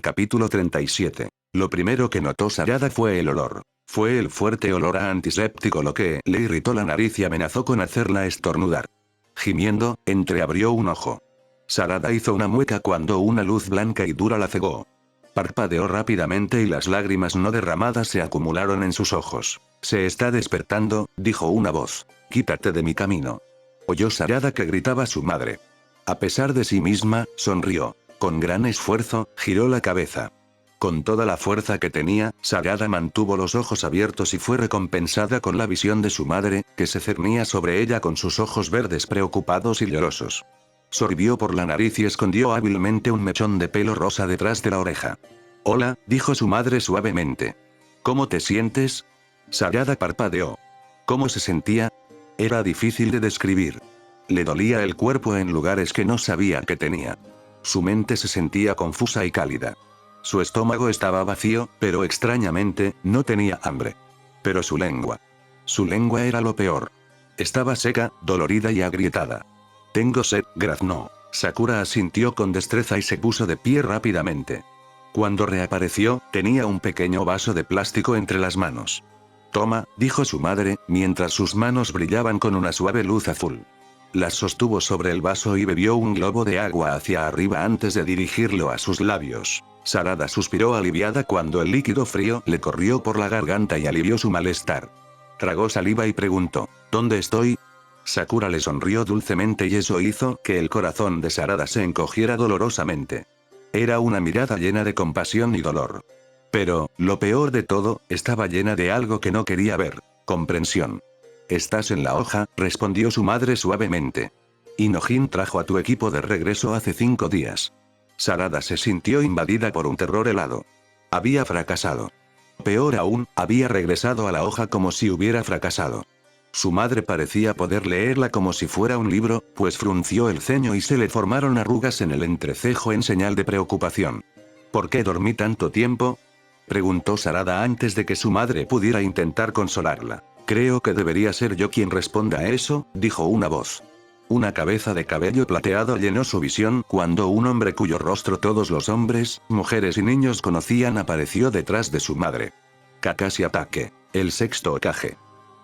Capítulo 37. Lo primero que notó Sarada fue el olor. Fue el fuerte olor a antiséptico lo que le irritó la nariz y amenazó con hacerla estornudar. Gimiendo, entreabrió un ojo. Sarada hizo una mueca cuando una luz blanca y dura la cegó. Parpadeó rápidamente y las lágrimas no derramadas se acumularon en sus ojos. Se está despertando, dijo una voz. Quítate de mi camino. Oyó Sarada que gritaba su madre. A pesar de sí misma, sonrió. Con gran esfuerzo, giró la cabeza. Con toda la fuerza que tenía, Sarada mantuvo los ojos abiertos y fue recompensada con la visión de su madre, que se cernía sobre ella con sus ojos verdes preocupados y llorosos. Sorbió por la nariz y escondió hábilmente un mechón de pelo rosa detrás de la oreja. Hola, dijo su madre suavemente. ¿Cómo te sientes? Sarada parpadeó. ¿Cómo se sentía? Era difícil de describir. Le dolía el cuerpo en lugares que no sabía que tenía. Su mente se sentía confusa y cálida. Su estómago estaba vacío, pero extrañamente, no tenía hambre. Pero su lengua era lo peor. Estaba seca, dolorida y agrietada. Tengo sed, graznó. Sakura asintió con destreza y se puso de pie rápidamente. Cuando reapareció, tenía un pequeño vaso de plástico entre las manos. Toma, dijo su madre, mientras sus manos brillaban con una suave luz azul. Las sostuvo sobre el vaso y bebió un globo de agua hacia arriba antes de dirigirlo a sus labios. Sarada suspiró aliviada cuando el líquido frío le corrió por la garganta y alivió su malestar. Tragó saliva y preguntó, ¿dónde estoy? Sakura le sonrió dulcemente y eso hizo que el corazón de Sarada se encogiera dolorosamente. Era una mirada llena de compasión y dolor. Pero, lo peor de todo, estaba llena de algo que no quería ver, comprensión. Estás en la hoja, respondió su madre suavemente. Inojin trajo a tu equipo de regreso hace 5 días. Sarada se sintió invadida por un terror helado. Había fracasado. Peor aún, había regresado a la hoja como si hubiera fracasado. Su madre parecía poder leerla como si fuera un libro, pues frunció el ceño y se le formaron arrugas en el entrecejo en señal de preocupación. ¿Por qué dormí tanto tiempo? Preguntó Sarada antes de que su madre pudiera intentar consolarla. Creo que debería ser yo quien responda a eso, dijo una voz. Una cabeza de cabello plateado llenó su visión cuando un hombre cuyo rostro todos los hombres, mujeres y niños conocían apareció detrás de su madre. Kakashi Atake, el sexto Hokage.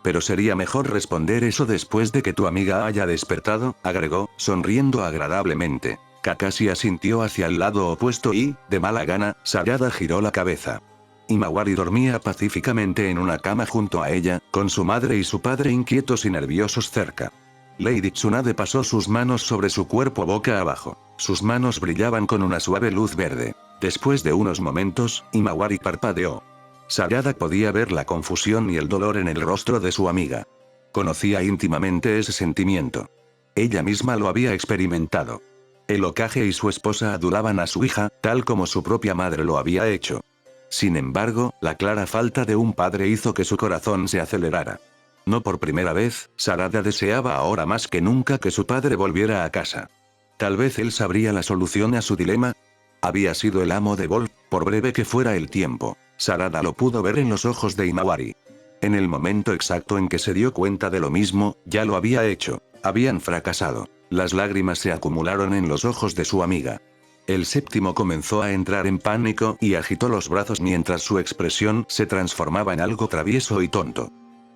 Pero sería mejor responder eso después de que tu amiga haya despertado, agregó, sonriendo agradablemente. Kakashi asintió hacia el lado opuesto y, de mala gana, Sarada giró la cabeza. Himawari dormía pacíficamente en una cama junto a ella, con su madre y su padre inquietos y nerviosos cerca. Lady Tsunade pasó sus manos sobre su cuerpo boca abajo. Sus manos brillaban con una suave luz verde. Después de unos momentos, Himawari parpadeó. Sarada podía ver la confusión y el dolor en el rostro de su amiga. Conocía íntimamente ese sentimiento. Ella misma lo había experimentado. El Hokage y su esposa adoraban a su hija, tal como su propia madre lo había hecho. Sin embargo, la clara falta de un padre hizo que su corazón se acelerara. No por primera vez, Sarada deseaba ahora más que nunca que su padre volviera a casa. Tal vez él sabría la solución a su dilema. Había sido el amo de Bolt, por breve que fuera el tiempo. Sarada lo pudo ver en los ojos de Himawari. En el momento exacto en que se dio cuenta de lo mismo, ya lo había hecho. Habían fracasado. Las lágrimas se acumularon en los ojos de su amiga. El séptimo comenzó a entrar en pánico y agitó los brazos mientras su expresión se transformaba en algo travieso y tonto.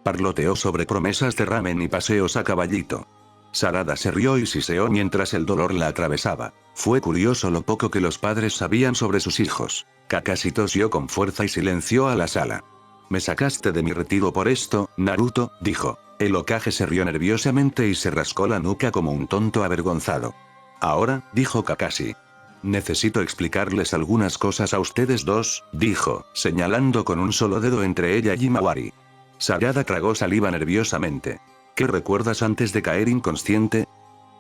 Parloteó sobre promesas de ramen y paseos a caballito. Sarada se rió y siseó mientras el dolor la atravesaba. Fue curioso lo poco que los padres sabían sobre sus hijos. Kakashi tosió con fuerza y silenció a la sala. «Me sacaste de mi retiro por esto, Naruto», dijo. El Hokage se rió nerviosamente y se rascó la nuca como un tonto avergonzado. «Ahora», dijo Kakashi. «Necesito explicarles algunas cosas a ustedes dos», dijo, señalando con un solo dedo entre ella y Himawari. Sarada tragó saliva nerviosamente. «¿Qué recuerdas antes de caer inconsciente?»,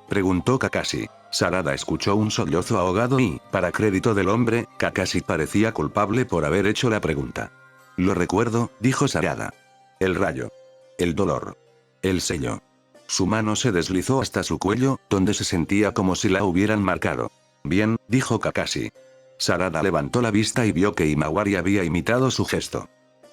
preguntó Kakashi. Sarada escuchó un sollozo ahogado y, para crédito del hombre, Kakashi parecía culpable por haber hecho la pregunta. «Lo recuerdo», dijo Sarada. «El rayo. El dolor. El sello». Su mano se deslizó hasta su cuello, donde se sentía como si la hubieran marcado. «Bien», dijo Kakashi. Sarada levantó la vista y vio que Himawari había imitado su gesto.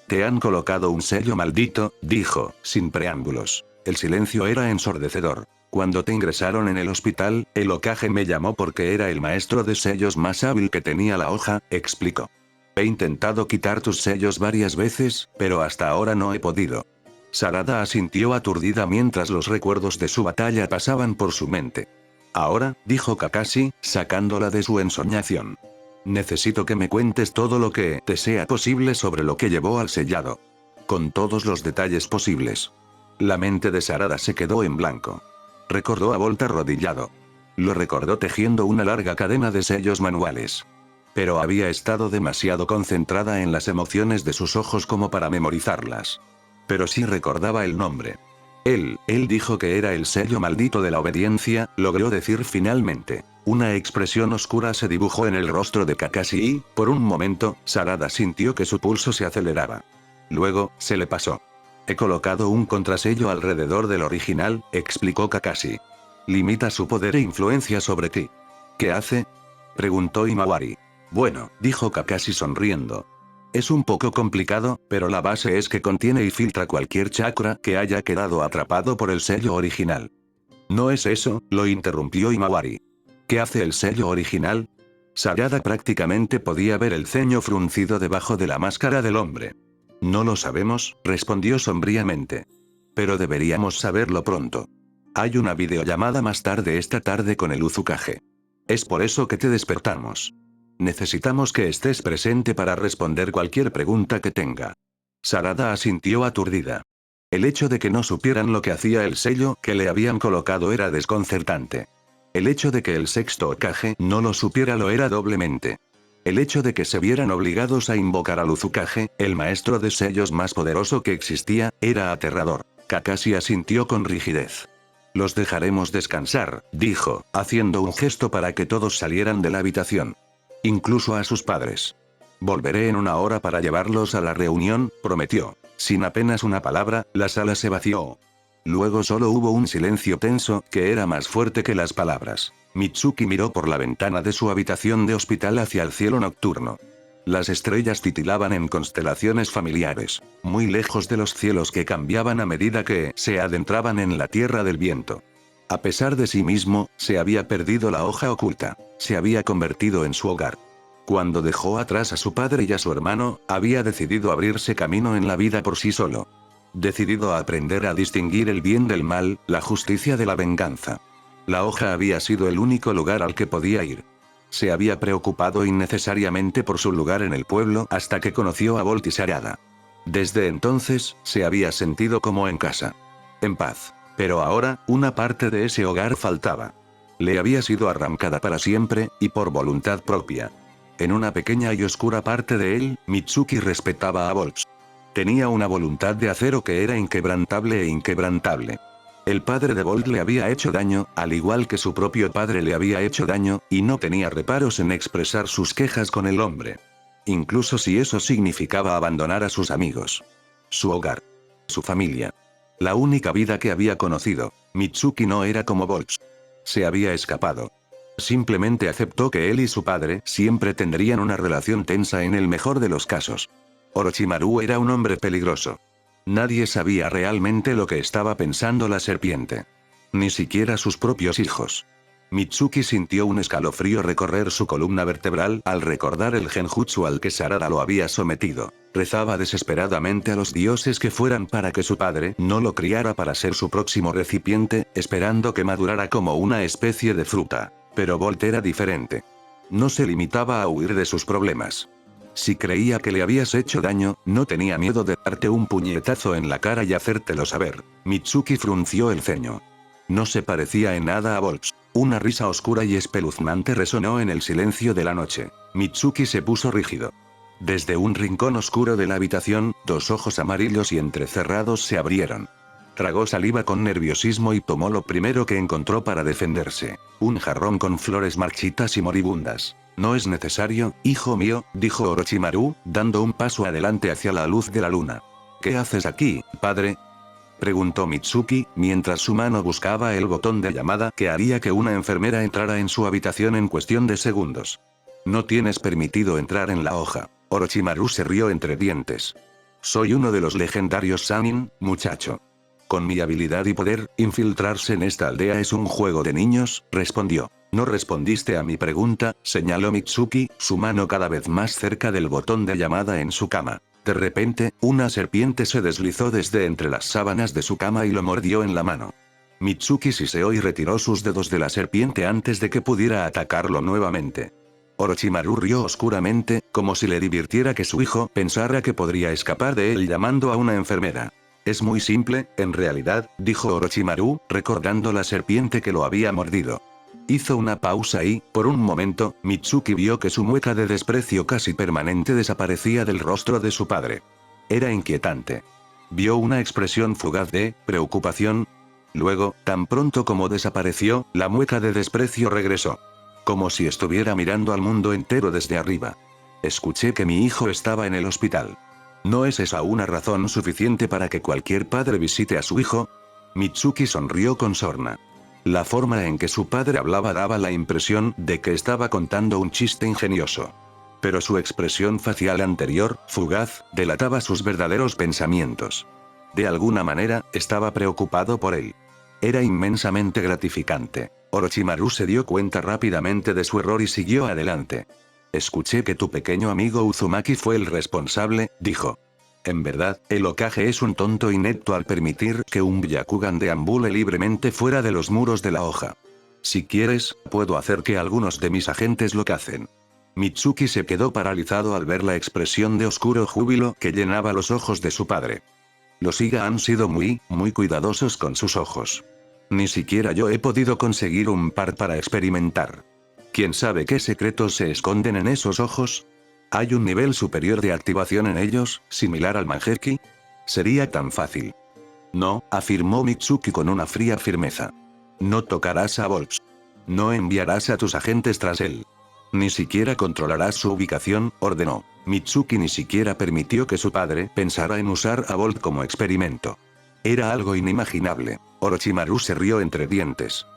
«Te han colocado un sello maldito», dijo, sin preámbulos. El silencio era ensordecedor. Cuando te ingresaron en el hospital, el Hokage me llamó porque era el maestro de sellos más hábil que tenía la hoja, explicó. He intentado quitar tus sellos varias veces, pero hasta ahora no he podido. Sarada asintió aturdida mientras los recuerdos de su batalla pasaban por su mente. Ahora, dijo Kakashi, sacándola de su ensoñación. Necesito que me cuentes todo lo que te sea posible sobre lo que llevó al sellado. Con todos los detalles posibles. La mente de Sarada se quedó en blanco. Recordó a Bolt arrodillado. Lo recordó tejiendo una larga cadena de sellos manuales. Pero había estado demasiado concentrada en las emociones de sus ojos como para memorizarlas. Pero sí recordaba el nombre. Él dijo que era el sello maldito de la obediencia, logró decir finalmente. Una expresión oscura se dibujó en el rostro de Kakashi y, por un momento, Sarada sintió que su pulso se aceleraba. Luego, se le pasó. He colocado un contrasello alrededor del original, explicó Kakashi. Limita su poder e influencia sobre ti. ¿Qué hace? Preguntó Himawari. Bueno, dijo Kakashi sonriendo. Es un poco complicado, pero la base es que contiene y filtra cualquier chakra que haya quedado atrapado por el sello original. No es eso, lo interrumpió Himawari. ¿Qué hace el sello original? Sarada prácticamente podía ver el ceño fruncido debajo de la máscara del hombre. No lo sabemos, respondió sombríamente. Pero deberíamos saberlo pronto. Hay una videollamada más tarde esta tarde con el Uzukage. Es por eso que te despertamos. Necesitamos que estés presente para responder cualquier pregunta que tenga. Sarada asintió aturdida. El hecho de que no supieran lo que hacía el sello que le habían colocado era desconcertante. El hecho de que el sexto Hokage no lo supiera lo era doblemente. El hecho de que se vieran obligados a invocar al Uzukage, el maestro de sellos más poderoso que existía, era aterrador. Kakashi asintió con rigidez. Los dejaremos descansar, dijo, haciendo un gesto para que todos salieran de la habitación. Incluso a sus padres. Volveré en una hora para llevarlos a la reunión, prometió. Sin apenas una palabra, la sala se vació. Luego solo hubo un silencio tenso, que era más fuerte que las palabras. Mitsuki miró por la ventana de su habitación de hospital hacia el cielo nocturno. Las estrellas titilaban en constelaciones familiares, muy lejos de los cielos que cambiaban a medida que se adentraban en la tierra del viento. A pesar de sí mismo, se había perdido la hoja oculta, se había convertido en su hogar. Cuando dejó atrás a su padre y a su hermano, había decidido abrirse camino en la vida por sí solo. Decidido a aprender a distinguir el bien del mal, la justicia de la venganza. La hoja había sido el único lugar al que podía ir. Se había preocupado innecesariamente por su lugar en el pueblo hasta que conoció a Bolt y Sarada. Desde entonces, se había sentido como en casa. En paz. Pero ahora, una parte de ese hogar faltaba. Le había sido arrancada para siempre, y por voluntad propia. En una pequeña y oscura parte de él, Mitsuki respetaba a Bolt. Tenía una voluntad de acero que era inquebrantable e inquebrantable. El padre de Bolt le había hecho daño, al igual que su propio padre le había hecho daño, y no tenía reparos en expresar sus quejas con el hombre. Incluso si eso significaba abandonar a sus amigos. Su hogar. Su familia. La única vida que había conocido. Mitsuki no era como Bolt. Se había escapado. Simplemente aceptó que él y su padre siempre tendrían una relación tensa en el mejor de los casos. Orochimaru era un hombre peligroso. Nadie sabía realmente lo que estaba pensando la serpiente. Ni siquiera sus propios hijos. Mitsuki sintió un escalofrío recorrer su columna vertebral al recordar el genjutsu al que Sarada lo había sometido. Rezaba desesperadamente a los dioses que fueran para que su padre no lo criara para ser su próximo recipiente, esperando que madurara como una especie de fruta. Pero Bolt era diferente. No se limitaba a huir de sus problemas. Si creía que le habías hecho daño, no tenía miedo de darte un puñetazo en la cara y hacértelo saber. Mitsuki frunció el ceño. No se parecía en nada a Bolt. Una risa oscura y espeluznante resonó en el silencio de la noche. Mitsuki se puso rígido. Desde un rincón oscuro de la habitación, dos ojos amarillos y entrecerrados se abrieron. Tragó saliva con nerviosismo y tomó lo primero que encontró para defenderse. Un jarrón con flores marchitas y moribundas. No es necesario, hijo mío, dijo Orochimaru, dando un paso adelante hacia la luz de la luna. ¿Qué haces aquí, padre? Preguntó Mitsuki, mientras su mano buscaba el botón de llamada que haría que una enfermera entrara en su habitación en cuestión de segundos. No tienes permitido entrar en la hoja. Orochimaru se rió entre dientes. Soy uno de los legendarios Sannin, muchacho. Con mi habilidad y poder, infiltrarse en esta aldea es un juego de niños, respondió. No respondiste a mi pregunta, señaló Mitsuki, su mano cada vez más cerca del botón de llamada en su cama. De repente, una serpiente se deslizó desde entre las sábanas de su cama y lo mordió en la mano. Mitsuki siseó y retiró sus dedos de la serpiente antes de que pudiera atacarlo nuevamente. Orochimaru rió oscuramente, como si le divirtiera que su hijo pensara que podría escapar de él llamando a una enfermera. Es muy simple, en realidad, dijo Orochimaru, recordando la serpiente que lo había mordido. Hizo una pausa y, por un momento, Mitsuki vio que su mueca de desprecio casi permanente desaparecía del rostro de su padre. Era inquietante. Vio una expresión fugaz de preocupación. Luego, tan pronto como desapareció, la mueca de desprecio regresó. Como si estuviera mirando al mundo entero desde arriba. Escuché que mi hijo estaba en el hospital. ¿No es esa una razón suficiente para que cualquier padre visite a su hijo? Mitsuki sonrió con sorna. La forma en que su padre hablaba daba la impresión de que estaba contando un chiste ingenioso. Pero su expresión facial anterior, fugaz, delataba sus verdaderos pensamientos. De alguna manera, estaba preocupado por él. Era inmensamente gratificante. Orochimaru se dio cuenta rápidamente de su error y siguió adelante. Escuché que tu pequeño amigo Uzumaki fue el responsable, dijo. En verdad, el Hokage es un tonto inepto al permitir que un Byakugan deambule libremente fuera de los muros de la hoja. Si quieres, puedo hacer que algunos de mis agentes lo cacen. Mitsuki se quedó paralizado al ver la expresión de oscuro júbilo que llenaba los ojos de su padre. Los Iga han sido muy cuidadosos con sus ojos. Ni siquiera yo he podido conseguir un par para experimentar. ¿Quién sabe qué secretos se esconden en esos ojos? ¿Hay un nivel superior de activación en ellos, similar al Mangekyou? Sería tan fácil. No, afirmó Mitsuki con una fría firmeza. No tocarás a Volps. No enviarás a tus agentes tras él. Ni siquiera controlarás su ubicación, ordenó. Mitsuki ni siquiera permitió que su padre pensara en usar a Volt como experimento. Era algo inimaginable. Orochimaru se rió entre dientes.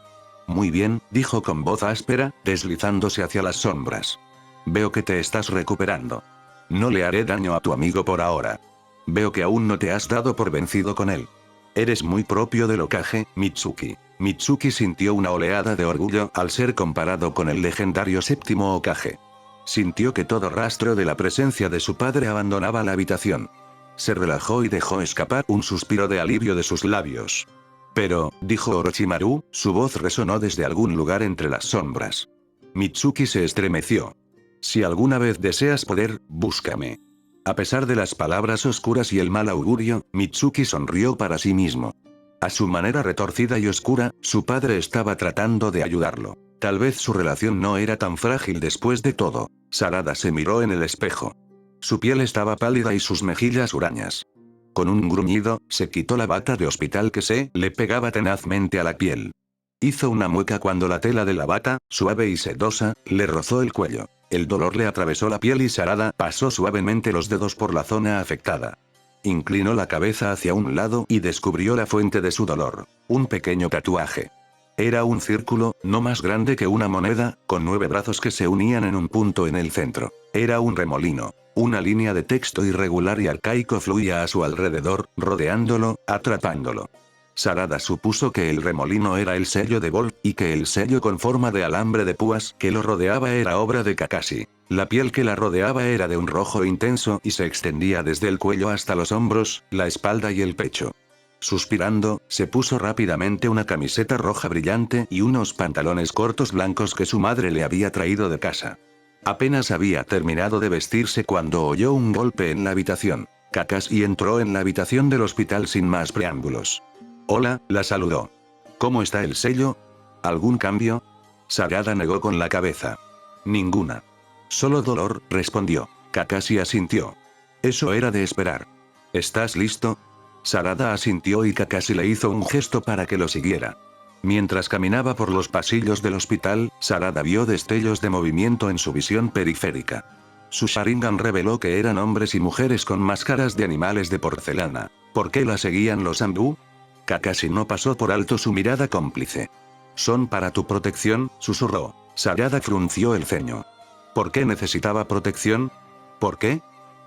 Muy bien, dijo con voz áspera, deslizándose hacia las sombras. Veo que te estás recuperando. No le haré daño a tu amigo por ahora. Veo que aún no te has dado por vencido con él. Eres muy propio del Hokage, Mitsuki. Mitsuki sintió una oleada de orgullo al ser comparado con el legendario séptimo Hokage. Sintió que todo rastro de la presencia de su padre abandonaba la habitación. Se relajó y dejó escapar un suspiro de alivio de sus labios. Pero, dijo Orochimaru, su voz resonó desde algún lugar entre las sombras. Mitsuki se estremeció. Si alguna vez deseas poder, búscame. A pesar de las palabras oscuras y el mal augurio, Mitsuki sonrió para sí mismo. A su manera retorcida y oscura, su padre estaba tratando de ayudarlo. Tal vez su relación no era tan frágil después de todo. Sarada se miró en el espejo. Su piel estaba pálida y sus mejillas hurañas. Con un gruñido, se quitó la bata de hospital que se le pegaba tenazmente a la piel. Hizo una mueca cuando la tela de la bata, suave y sedosa, le rozó el cuello. El dolor le atravesó la piel y Sarada pasó suavemente los dedos por la zona afectada. Inclinó la cabeza hacia un lado y descubrió la fuente de su dolor. Un pequeño tatuaje. Era un círculo, no más grande que una moneda, con 9 brazos que se unían en un punto en el centro. Era un remolino. Una línea de texto irregular y arcaico fluía a su alrededor, rodeándolo, atrapándolo. Sarada supuso que el remolino era el sello de Volt, y que el sello con forma de alambre de púas que lo rodeaba era obra de Kakashi. La piel que la rodeaba era de un rojo intenso y se extendía desde el cuello hasta los hombros, la espalda y el pecho. Suspirando, se puso rápidamente una camiseta roja brillante y unos pantalones cortos blancos que su madre le había traído de casa. Apenas había terminado de vestirse cuando oyó un golpe en la habitación. Kakashi entró en la habitación del hospital sin más preámbulos. Hola, la saludó. ¿Cómo está el sello? ¿Algún cambio? Sarada negó con la cabeza. Ninguna. Solo dolor, respondió. Kakashi asintió. Eso era de esperar. ¿Estás listo? Sarada asintió y Kakashi le hizo un gesto para que lo siguiera. Mientras caminaba por los pasillos del hospital, Sarada vio destellos de movimiento en su visión periférica. Su Sharingan reveló que eran hombres y mujeres con máscaras de animales de porcelana. ¿Por qué la seguían los Anbu? Kakashi no pasó por alto su mirada cómplice. «Son para tu protección», susurró. Sarada frunció el ceño. ¿Por qué necesitaba protección? ¿Por qué?,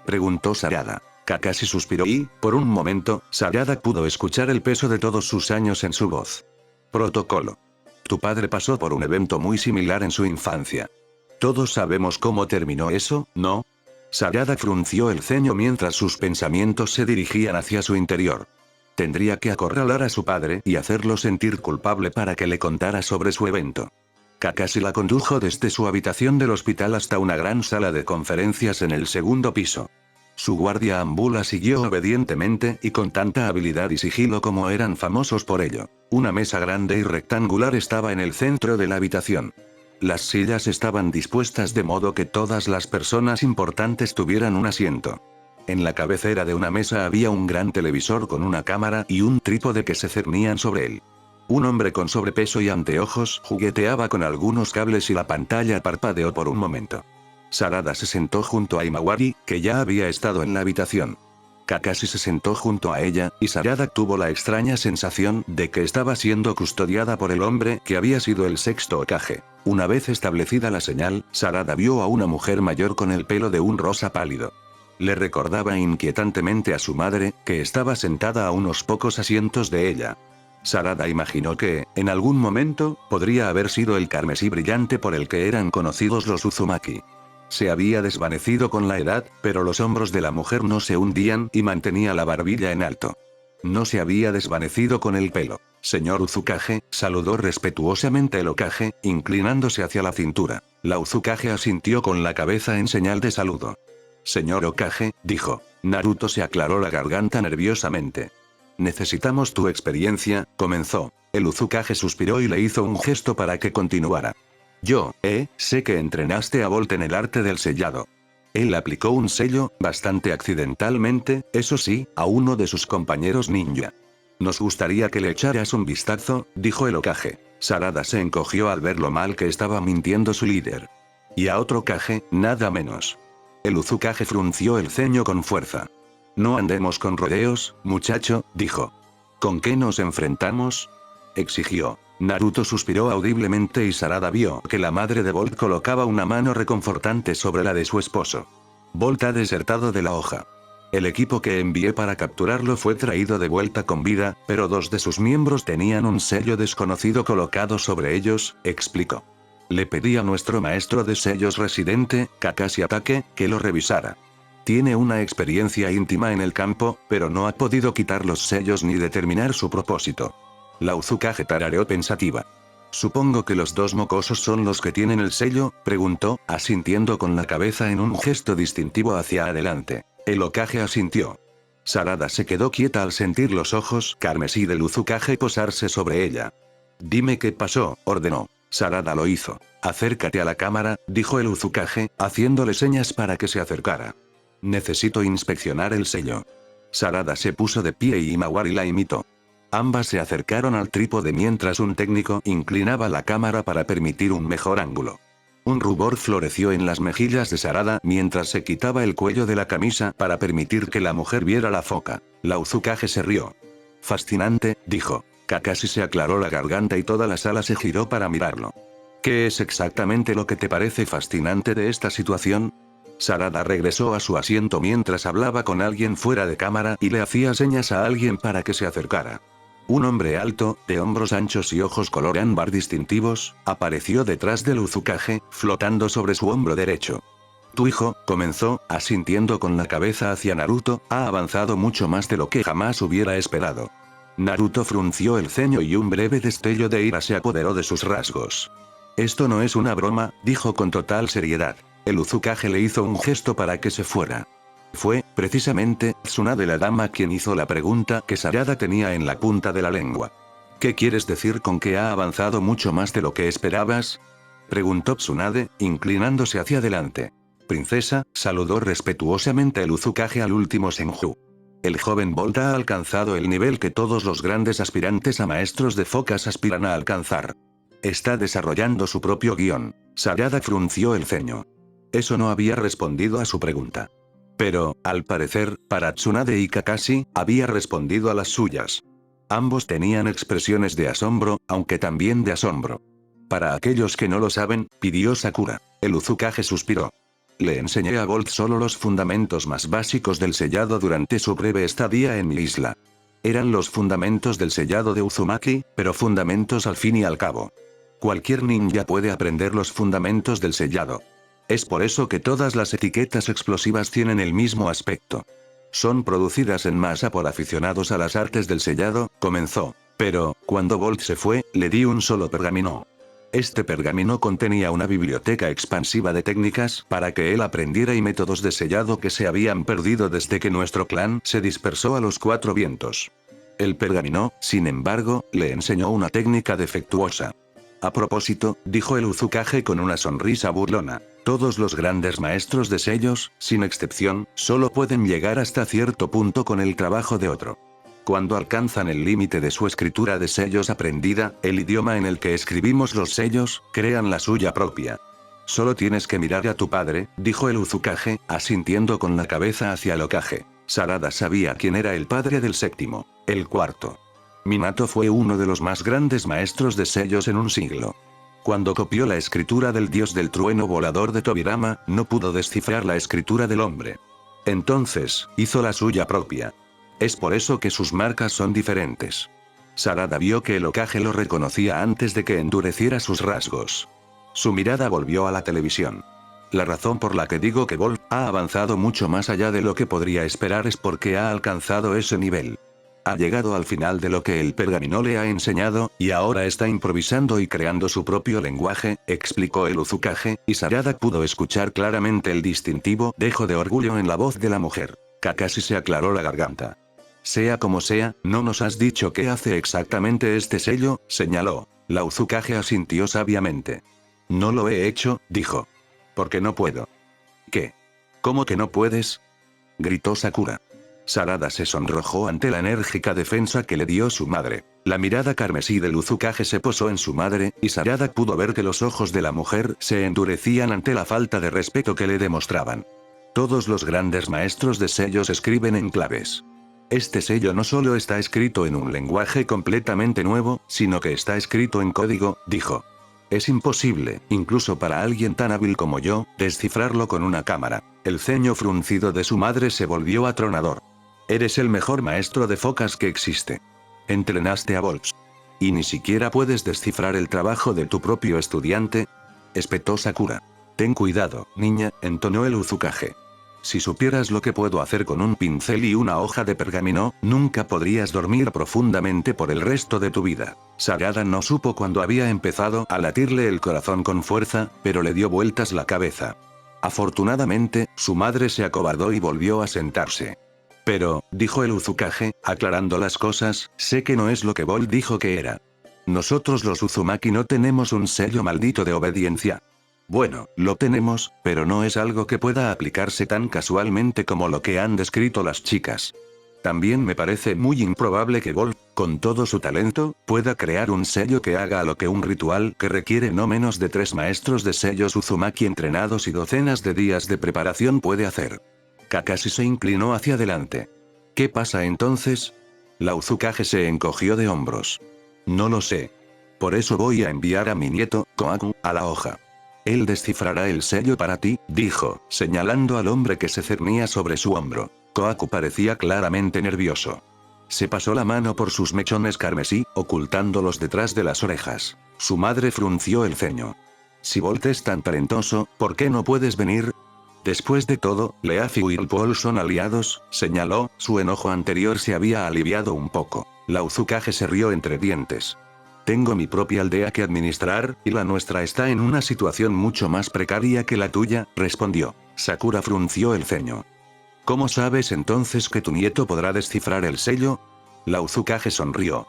preguntó Sarada. Kakashi suspiró y, por un momento, Sarada pudo escuchar el peso de todos sus años en su voz. Protocolo. Tu padre pasó por un evento muy similar en su infancia. Todos sabemos cómo terminó eso, ¿no? Sarada frunció el ceño mientras sus pensamientos se dirigían hacia su interior. Tendría que acorralar a su padre y hacerlo sentir culpable para que le contara sobre su evento. Kakashi la condujo desde su habitación del hospital hasta una gran sala de conferencias en el segundo piso. Su guardia ambula siguió obedientemente y con tanta habilidad y sigilo como eran famosos por ello. Una mesa grande y rectangular estaba en el centro de la habitación. Las sillas estaban dispuestas de modo que todas las personas importantes tuvieran un asiento. En la cabecera de una mesa había un gran televisor con una cámara y un trípode que se cernían sobre él. Un hombre con sobrepeso y anteojos jugueteaba con algunos cables y la pantalla parpadeó por un momento. Sarada se sentó junto a Imawari, que ya había estado en la habitación. Kakashi se sentó junto a ella, y Sarada tuvo la extraña sensación de que estaba siendo custodiada por el hombre que había sido el sexto Hokage. Una vez establecida la señal, Sarada vio a una mujer mayor con el pelo de un rosa pálido. Le recordaba inquietantemente a su madre, que estaba sentada a unos pocos asientos de ella. Sarada imaginó que, en algún momento, podría haber sido el carmesí brillante por el que eran conocidos los Uzumaki. Se había desvanecido con la edad, pero los hombros de la mujer no se hundían y mantenía la barbilla en alto. No se había desvanecido con el pelo. Señor Uzukage, saludó respetuosamente el Hokage, inclinándose hacia la cintura. La Uzukage asintió con la cabeza en señal de saludo. Señor Hokage, dijo. Naruto se aclaró la garganta nerviosamente. Necesitamos tu experiencia, comenzó. El Uzukage suspiró y le hizo un gesto para que continuara. Sé que entrenaste a Bolt en el arte del sellado. Él aplicó un sello, bastante accidentalmente, eso sí, a uno de sus compañeros ninja. Nos gustaría que le echaras un vistazo, dijo el Hokage. Sarada se encogió al ver lo mal que estaba mintiendo su líder. Y a otro Kage, nada menos. El Uzukage frunció el ceño con fuerza. No andemos con rodeos, muchacho, dijo. ¿Con qué nos enfrentamos? Exigió. Naruto suspiró audiblemente y Sarada vio que la madre de Bolt colocaba una mano reconfortante sobre la de su esposo. Bolt ha desertado de la hoja. El equipo que envié para capturarlo fue traído de vuelta con vida, pero 2 de sus miembros tenían un sello desconocido colocado sobre ellos, explicó. Le pedí a nuestro maestro de sellos residente, Kakashi Atake, que lo revisara. Tiene una experiencia íntima en el campo, pero no ha podido quitar los sellos ni determinar su propósito. La Uzukage tarareó pensativa. ¿Supongo que los 2 mocosos son los que tienen el sello?, preguntó, asintiendo con la cabeza en un gesto distintivo hacia adelante. El Hokage asintió. Sarada se quedó quieta al sentir los ojos carmesí del Uzukage posarse sobre ella. Dime qué pasó, ordenó. Sarada lo hizo. Acércate a la cámara, dijo el Uzukage, haciéndole señas para que se acercara. Necesito inspeccionar el sello. Sarada se puso de pie y Imawari la imitó. Ambas se acercaron al trípode mientras un técnico inclinaba la cámara para permitir un mejor ángulo. Un rubor floreció en las mejillas de Sarada mientras se quitaba el cuello de la camisa para permitir que la mujer viera la foca. La Uzukage se rió. Fascinante, dijo. Kakashi se aclaró la garganta y toda la sala se giró para mirarlo. ¿Qué es exactamente lo que te parece fascinante de esta situación? Sarada regresó a su asiento mientras hablaba con alguien fuera de cámara y le hacía señas a alguien para que se acercara. Un hombre alto, de hombros anchos y ojos color ámbar distintivos, apareció detrás del Uzukage, flotando sobre su hombro derecho. Tu hijo, comenzó, asintiendo con la cabeza hacia Naruto, ha avanzado mucho más de lo que jamás hubiera esperado. Naruto frunció el ceño y un breve destello de ira se apoderó de sus rasgos. Esto no es una broma, dijo con total seriedad. El Uzukage le hizo un gesto para que se fuera. Fue, precisamente, Tsunade la dama quien hizo la pregunta que Sarada tenía en la punta de la lengua. ¿Qué quieres decir con que ha avanzado mucho más de lo que esperabas? Preguntó Tsunade, inclinándose hacia adelante. Princesa, saludó respetuosamente el Uzukage al último Senju. El joven Bolt ha alcanzado el nivel que todos los grandes aspirantes a maestros de focas aspiran a alcanzar. Está desarrollando su propio guión. Sarada frunció el ceño. Eso no había respondido a su pregunta. Pero, al parecer, para Tsunade y Kakashi, había respondido a las suyas. Ambos tenían expresiones de asombro, aunque también de asombro. Para aquellos que no lo saben, pidió Sakura. El Uzukage suspiró. Le enseñé a Bolt solo los fundamentos más básicos del sellado durante su breve estadía en mi isla. Eran los fundamentos del sellado de Uzumaki, pero fundamentos al fin y al cabo. Cualquier ninja puede aprender los fundamentos del sellado. Es por eso que todas las etiquetas explosivas tienen el mismo aspecto. Son producidas en masa por aficionados a las artes del sellado, comenzó. Pero, cuando Bolt se fue, le di un solo pergamino. Este pergamino contenía una biblioteca expansiva de técnicas para que él aprendiera y métodos de sellado que se habían perdido desde que nuestro clan se dispersó a los 4 vientos. El pergamino, sin embargo, le enseñó una técnica defectuosa. A propósito, dijo el Uzukage con una sonrisa burlona, todos los grandes maestros de sellos, sin excepción, solo pueden llegar hasta cierto punto con el trabajo de otro. Cuando alcanzan el límite de su escritura de sellos aprendida, el idioma en el que escribimos los sellos, crean la suya propia. Solo tienes que mirar a tu padre, dijo el Uzukage, asintiendo con la cabeza hacia el Hokage. Sarada sabía quién era el padre del séptimo, el cuarto. Minato fue uno de los más grandes maestros de sellos en un siglo. Cuando copió la escritura del dios del trueno volador de Tobirama, no pudo descifrar la escritura del hombre. Entonces, hizo la suya propia. Es por eso que sus marcas son diferentes. Sarada vio que el Hokage lo reconocía antes de que endureciera sus rasgos. Su mirada volvió a la televisión. La razón por la que digo que Bolt ha avanzado mucho más allá de lo que podría esperar es porque ha alcanzado ese nivel. Ha llegado al final de lo que el pergamino le ha enseñado, y ahora está improvisando y creando su propio lenguaje, explicó el Uzukage, y Sarada pudo escuchar claramente el distintivo dejo de orgullo en la voz de la mujer. Kakashi se aclaró la garganta. Sea como sea, no nos has dicho qué hace exactamente este sello, señaló. La Uzukage asintió sabiamente. No lo he hecho, dijo. Porque no puedo. ¿Qué? ¿Cómo que no puedes? Gritó Sakura. Sarada se sonrojó ante la enérgica defensa que le dio su madre. La mirada carmesí del Uzukage se posó en su madre, y Sarada pudo ver que los ojos de la mujer se endurecían ante la falta de respeto que le demostraban. Todos los grandes maestros de sellos escriben en claves. Este sello no solo está escrito en un lenguaje completamente nuevo, sino que está escrito en código, dijo. Es imposible, incluso para alguien tan hábil como yo, descifrarlo con una cámara. El ceño fruncido de su madre se volvió atronador. Eres el mejor maestro de focas que existe. Entrenaste a Bolt. ¿Y ni siquiera puedes descifrar el trabajo de tu propio estudiante? Espetó Sakura. Ten cuidado, niña, entonó el Uzukage. Si supieras lo que puedo hacer con un pincel y una hoja de pergamino, nunca podrías dormir profundamente por el resto de tu vida. Sarada no supo cuándo había empezado a latirle el corazón con fuerza, pero le dio vueltas la cabeza. Afortunadamente, su madre se acobardó y volvió a sentarse. Pero, dijo el Uzukage, aclarando las cosas, sé que no es lo que Bolt dijo que era. Nosotros los Uzumaki no tenemos un sello maldito de obediencia. Bueno, lo tenemos, pero no es algo que pueda aplicarse tan casualmente como lo que han descrito las chicas. También me parece muy improbable que Bolt, con todo su talento, pueda crear un sello que haga lo que un ritual que requiere no menos de 3 maestros de sellos Uzumaki entrenados y docenas de días de preparación puede hacer. Kakashi se inclinó hacia adelante. ¿Qué pasa entonces? La Uzukage se encogió de hombros. No lo sé. Por eso voy a enviar a mi nieto, Kohaku, a la hoja. Él descifrará el sello para ti, dijo, señalando al hombre que se cernía sobre su hombro. Kohaku parecía claramente nervioso. Se pasó la mano por sus mechones carmesí, ocultándolos detrás de las orejas. Su madre frunció el ceño. Si Bolt es tan talentoso, ¿por qué no puedes venir? Después de todo, Leafi y Paul son aliados, señaló, su enojo anterior se había aliviado un poco. La Uzukage se rió entre dientes. Tengo mi propia aldea que administrar, y la nuestra está en una situación mucho más precaria que la tuya, respondió. Sakura frunció el ceño. ¿Cómo sabes entonces que tu nieto podrá descifrar el sello? La Uzukage sonrió.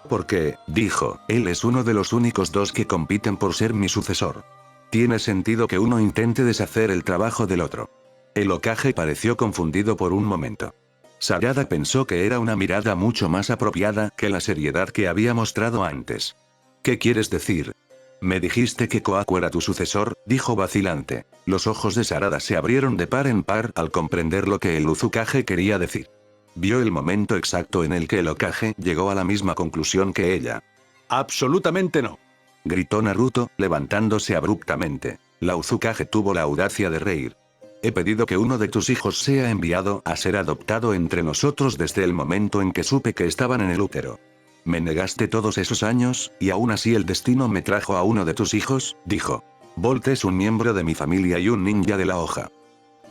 Porque, dijo, él es uno de los únicos 2 que compiten por ser mi sucesor. Tiene sentido que uno intente deshacer el trabajo del otro. El Hokage pareció confundido por un momento. Sarada pensó que era una mirada mucho más apropiada que la seriedad que había mostrado antes. ¿Qué quieres decir? Me dijiste que Kohaku era tu sucesor, dijo vacilante. Los ojos de Sarada se abrieron de par en par al comprender lo que el Uzukage quería decir. Vio el momento exacto en el que el Hokage llegó a la misma conclusión que ella. Absolutamente no. Gritó Naruto, levantándose abruptamente. La Uzukage tuvo la audacia de reír. He pedido que uno de tus hijos sea enviado a ser adoptado entre nosotros desde el momento en que supe que estaban en el útero. Me negaste todos esos años, y aún así el destino me trajo a uno de tus hijos, dijo. Bolt es un miembro de mi familia y un ninja de la hoja.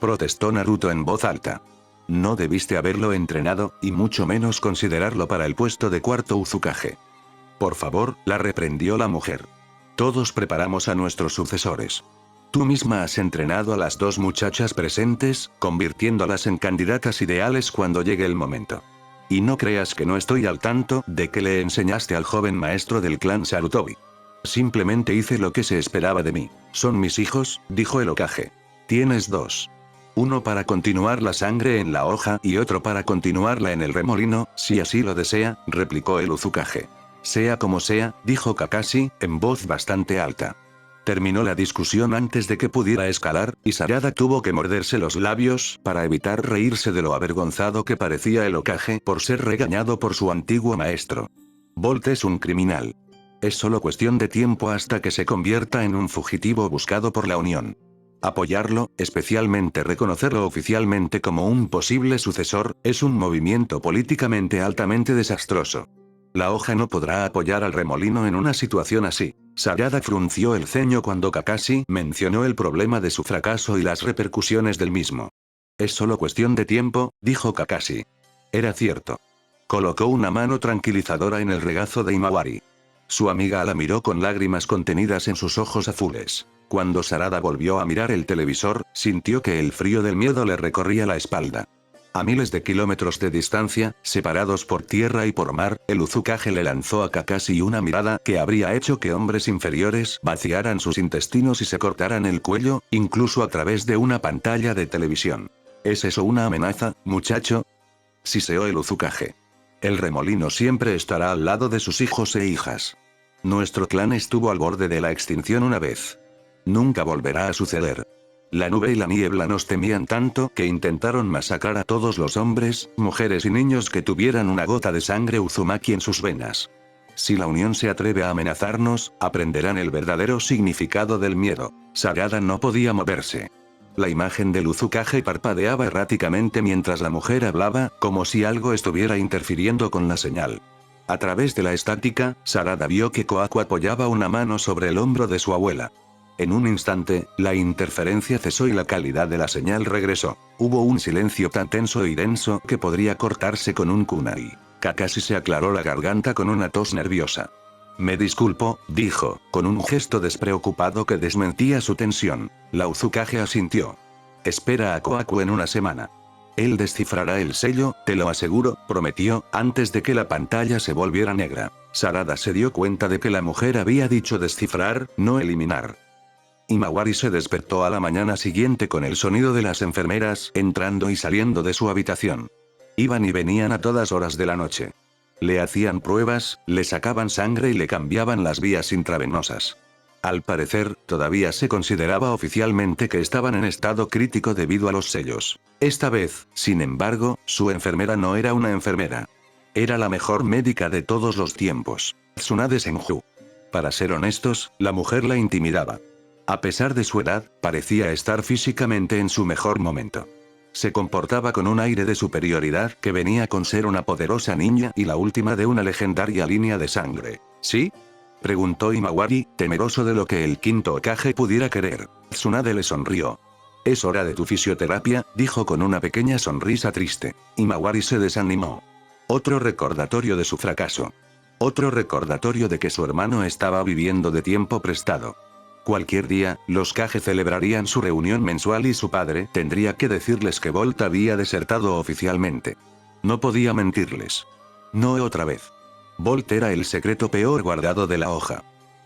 Protestó Naruto en voz alta. No debiste haberlo entrenado, y mucho menos considerarlo para el puesto de cuarto Uzukage. Por favor, la reprendió la mujer. Todos preparamos a nuestros sucesores. Tú misma has entrenado a las dos muchachas presentes, convirtiéndolas en candidatas ideales cuando llegue el momento. Y no creas que no estoy al tanto de que le enseñaste al joven maestro del clan Sarutobi. Simplemente hice lo que se esperaba de mí. Son mis hijos, dijo el Hokage. Tienes dos. Uno para continuar la sangre en la hoja y otro para continuarla en el remolino, si así lo desea, replicó el Uzukage. Sea como sea, dijo Kakashi, en voz bastante alta. Terminó la discusión antes de que pudiera escalar, y Sarada tuvo que morderse los labios para evitar reírse de lo avergonzado que parecía el Hokage por ser regañado por su antiguo maestro. Bolt es un criminal. Es solo cuestión de tiempo hasta que se convierta en un fugitivo buscado por la Unión. Apoyarlo, especialmente reconocerlo oficialmente como un posible sucesor, es un movimiento políticamente altamente desastroso. La hoja no podrá apoyar al remolino en una situación así. Sarada frunció el ceño cuando Kakashi mencionó el problema de su fracaso y las repercusiones del mismo. Es solo cuestión de tiempo, dijo Kakashi. Era cierto. Colocó una mano tranquilizadora en el regazo de Himawari. Su amiga la miró con lágrimas contenidas en sus ojos azules. Cuando Sarada volvió a mirar el televisor, sintió que el frío del miedo le recorría la espalda. A miles de kilómetros de distancia, separados por tierra y por mar, el Uzukage le lanzó a Kakashi una mirada que habría hecho que hombres inferiores vaciaran sus intestinos y se cortaran el cuello, incluso a través de una pantalla de televisión. ¿Es eso una amenaza, muchacho? Siseó el Uzukage. El remolino siempre estará al lado de sus hijos e hijas. Nuestro clan estuvo al borde de la extinción una vez. Nunca volverá a suceder. La nube y la niebla nos temían tanto que intentaron masacrar a todos los hombres, mujeres y niños que tuvieran una gota de sangre Uzumaki en sus venas. Si la Unión se atreve a amenazarnos, aprenderán el verdadero significado del miedo. Sarada no podía moverse. La imagen del Uzukage parpadeaba erráticamente mientras la mujer hablaba, como si algo estuviera interfiriendo con la señal. A través de la estática, Sarada vio que Koaku apoyaba una mano sobre el hombro de su abuela. En un instante, la interferencia cesó y la calidad de la señal regresó. Hubo un silencio tan tenso y denso que podría cortarse con un kunai. Kakashi se aclaró la garganta con una tos nerviosa. Me disculpo, dijo, con un gesto despreocupado que desmentía su tensión. La Uzukage asintió. Espera a Koaku en una semana. Él descifrará el sello, te lo aseguro, prometió, antes de que la pantalla se volviera negra. Sarada se dio cuenta de que la mujer había dicho descifrar, no eliminar. Himawari se despertó a la mañana siguiente con el sonido de las enfermeras entrando y saliendo de su habitación. Iban y venían a todas horas de la noche. Le hacían pruebas, le sacaban sangre y le cambiaban las vías intravenosas. Al parecer, todavía se consideraba oficialmente que estaban en estado crítico debido a los sellos. Esta vez, sin embargo, su enfermera no era una enfermera. Era la mejor médica de todos los tiempos. Tsunade Senju. Para ser honestos, la mujer la intimidaba. A pesar de su edad, parecía estar físicamente en su mejor momento. Se comportaba con un aire de superioridad que venía con ser una poderosa niña y la última de una legendaria línea de sangre. ¿Sí? Preguntó Himawari, temeroso de lo que el quinto Hokage pudiera querer. Tsunade le sonrió. Es hora de tu fisioterapia, dijo con una pequeña sonrisa triste. Himawari se desanimó. Otro recordatorio de su fracaso. Otro recordatorio de que su hermano estaba viviendo de tiempo prestado. Cualquier día, los Kage celebrarían su reunión mensual y su padre tendría que decirles que Bolt había desertado oficialmente. No podía mentirles. No otra vez. Bolt era el secreto peor guardado de la hoja.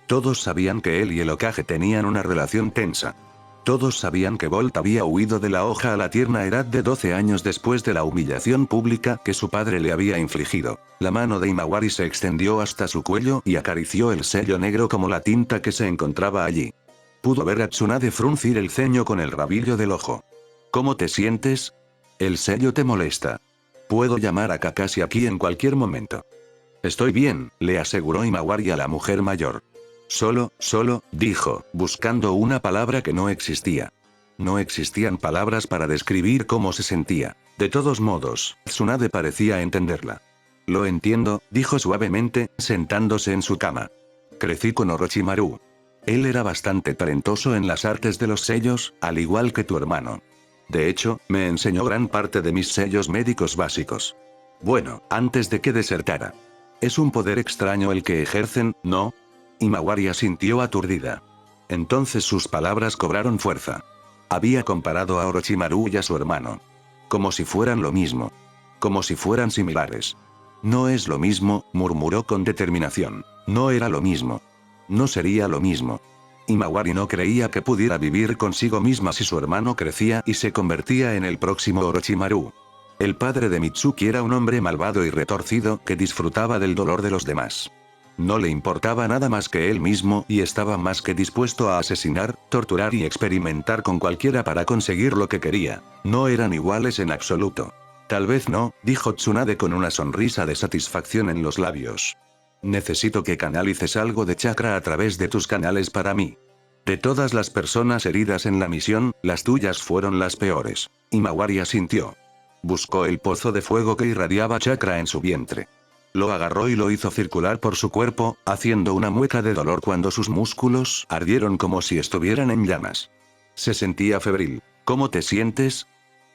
Todos sabían que él y el Hokage tenían una relación tensa. Todos sabían que Bolt había huido de la hoja a la tierna edad de 12 años después de la humillación pública que su padre le había infligido. La mano de Himawari se extendió hasta su cuello y acarició el sello negro como la tinta que se encontraba allí. Pudo ver a Tsunade fruncir el ceño con el rabillo del ojo. ¿Cómo te sientes? El sello te molesta. Puedo llamar a Kakashi aquí en cualquier momento. Estoy bien, le aseguró Himawari a la mujer mayor. Solo, dijo, buscando una palabra que no existía. No existían palabras para describir cómo se sentía. De todos modos, Tsunade parecía entenderla. Lo entiendo, dijo suavemente, sentándose en su cama. Crecí con Orochimaru. Él era bastante talentoso en las artes de los sellos, al igual que tu hermano. De hecho, me enseñó gran parte de mis sellos médicos básicos. Bueno, antes de que desertara. Es un poder extraño el que ejercen, ¿no? Himawari asintió aturdida. Entonces sus palabras cobraron fuerza. Había comparado a Orochimaru y a su hermano. Como si fueran lo mismo. Como si fueran similares. No es lo mismo, murmuró con determinación. No era lo mismo. No sería lo mismo. Himawari no creía que pudiera vivir consigo misma si su hermano crecía y se convertía en el próximo Orochimaru. El padre de Mitsuki era un hombre malvado y retorcido que disfrutaba del dolor de los demás. No le importaba nada más que él mismo y estaba más que dispuesto a asesinar, torturar y experimentar con cualquiera para conseguir lo que quería. No eran iguales en absoluto. Tal vez no, dijo Tsunade con una sonrisa de satisfacción en los labios. Necesito que canalices algo de chakra a través de tus canales para mí. De todas las personas heridas en la misión, las tuyas fueron las peores. Himawari asintió. Buscó el pozo de fuego que irradiaba chakra en su vientre. Lo agarró y lo hizo circular por su cuerpo, haciendo una mueca de dolor cuando sus músculos ardieron como si estuvieran en llamas. Se sentía febril. ¿Cómo te sientes?,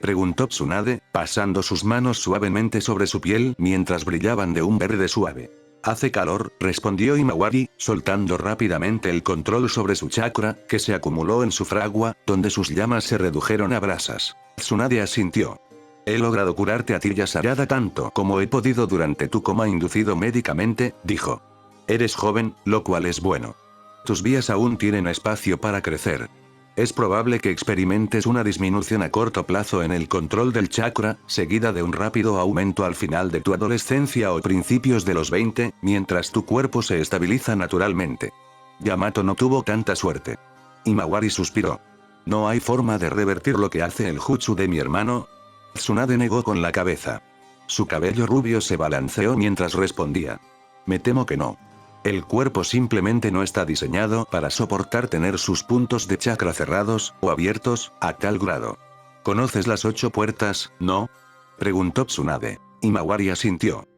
preguntó Tsunade, pasando sus manos suavemente sobre su piel mientras brillaban de un verde suave. Hace calor, respondió Himawari, soltando rápidamente el control sobre su chakra, que se acumuló en su fragua, donde sus llamas se redujeron a brasas. Tsunade asintió. He logrado curarte a ti y a Sarada tanto como he podido durante tu coma inducido médicamente, dijo. Eres joven, lo cual es bueno. Tus vías aún tienen espacio para crecer. Es probable que experimentes una disminución a corto plazo en el control del chakra, seguida de un rápido aumento al final de tu adolescencia o principios de los 20, mientras tu cuerpo se estabiliza naturalmente. Yamato no tuvo tanta suerte. Himawari suspiró. ¿No hay forma de revertir lo que hace el jutsu de mi hermano? Tsunade negó con la cabeza. Su cabello rubio se balanceó mientras respondía. Me temo que no. El cuerpo simplemente no está diseñado para soportar tener sus puntos de chakra cerrados, o abiertos, a tal grado. ¿Conoces las 8 puertas, no?, preguntó Tsunade. Himawari asintió.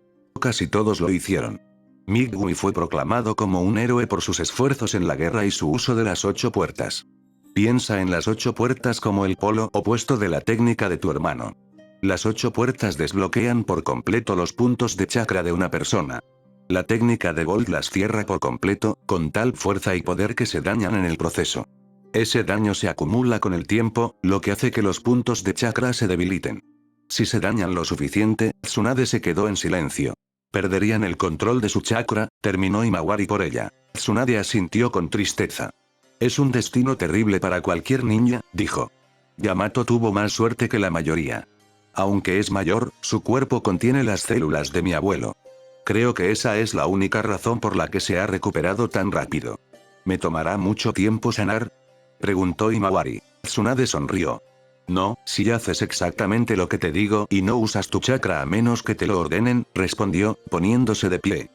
Casi todos lo hicieron. Migui fue proclamado como un héroe por sus esfuerzos en la guerra y su uso de las 8 puertas. Piensa en las 8 puertas como el polo opuesto de la técnica de tu hermano. Las 8 puertas desbloquean por completo los puntos de chakra de una persona. La técnica de Bolt las cierra por completo, con tal fuerza y poder que se dañan en el proceso. Ese daño se acumula con el tiempo, lo que hace que los puntos de chakra se debiliten. Si se dañan lo suficiente, Tsunade se quedó en silencio. Perderían el control de su chakra, terminó Himawari por ella. Tsunade asintió con tristeza. Es un destino terrible para cualquier niña, dijo. Yamato tuvo más suerte que la mayoría. Aunque es mayor, su cuerpo contiene las células de mi abuelo. Creo que esa es la única razón por la que se ha recuperado tan rápido. ¿Me tomará mucho tiempo sanar?, preguntó Himawari. Tsunade sonrió. No, si haces exactamente lo que te digo y no usas tu chakra a menos que te lo ordenen, respondió, poniéndose de pie.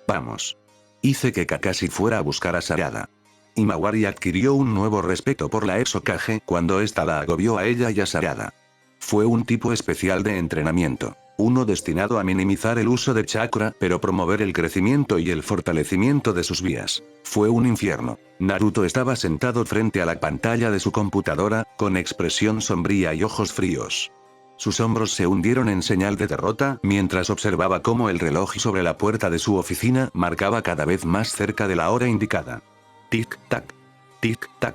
Vamos. Hice que Kakashi fuera a buscar a Sarada. Himawari adquirió un nuevo respeto por la ex Hokage cuando ésta la agobió a ella y a Sarada. Fue un tipo especial de entrenamiento. Uno destinado a minimizar el uso de chakra pero promover el crecimiento y el fortalecimiento de sus vías. Fue un infierno. Naruto estaba sentado frente a la pantalla de su computadora, con expresión sombría y ojos fríos. Sus hombros se hundieron en señal de derrota mientras observaba cómo el reloj sobre la puerta de su oficina marcaba cada vez más cerca de la hora indicada. Tic-tac. Tic-tac.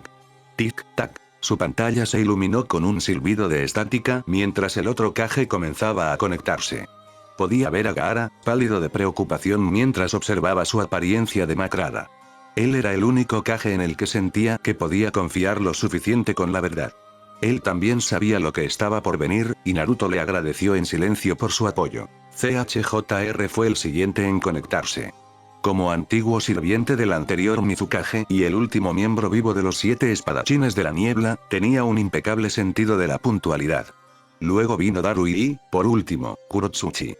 Tic-tac. Su pantalla se iluminó con un silbido de estática mientras el otro Kage comenzaba a conectarse. Podía ver a Gaara, pálido de preocupación mientras observaba su apariencia demacrada. Él era el único Kage en el que sentía que podía confiar lo suficiente con la verdad. Él también sabía lo que estaba por venir, y Naruto le agradeció en silencio por su apoyo. CHJR fue el siguiente en conectarse. Como antiguo sirviente del anterior Mizukage y el último miembro vivo de los 7 espadachines de la niebla, tenía un impecable sentido de la puntualidad. Luego vino Daru y, por último, Kurotsuchi.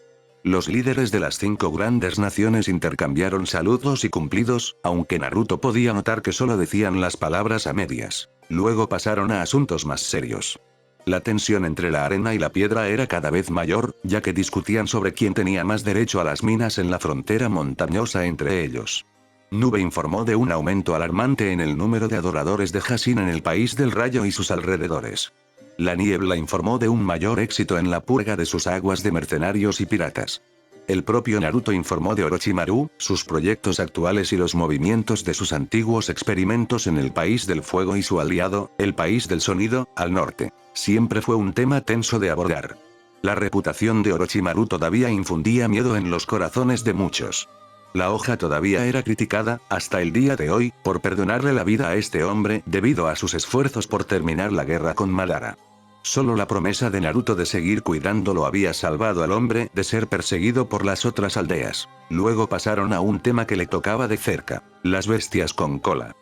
Los líderes de las 5 grandes naciones intercambiaron saludos y cumplidos, aunque Naruto podía notar que solo decían las palabras a medias. Luego pasaron a asuntos más serios. La tensión entre la arena y la piedra era cada vez mayor, ya que discutían sobre quién tenía más derecho a las minas en la frontera montañosa entre ellos. Nube informó de un aumento alarmante en el número de adoradores de Hashin en el país del rayo y sus alrededores. La niebla informó de un mayor éxito en la purga de sus aguas de mercenarios y piratas. El propio Naruto informó de Orochimaru, sus proyectos actuales y los movimientos de sus antiguos experimentos en el país del fuego y su aliado, el país del sonido, al norte. Siempre fue un tema tenso de abordar. La reputación de Orochimaru todavía infundía miedo en los corazones de muchos. La hoja todavía era criticada, hasta el día de hoy, por perdonarle la vida a este hombre debido a sus esfuerzos por terminar la guerra con Madara. Solo la promesa de Naruto de seguir cuidándolo había salvado al hombre de ser perseguido por las otras aldeas. Luego pasaron a un tema que le tocaba de cerca: las bestias con cola.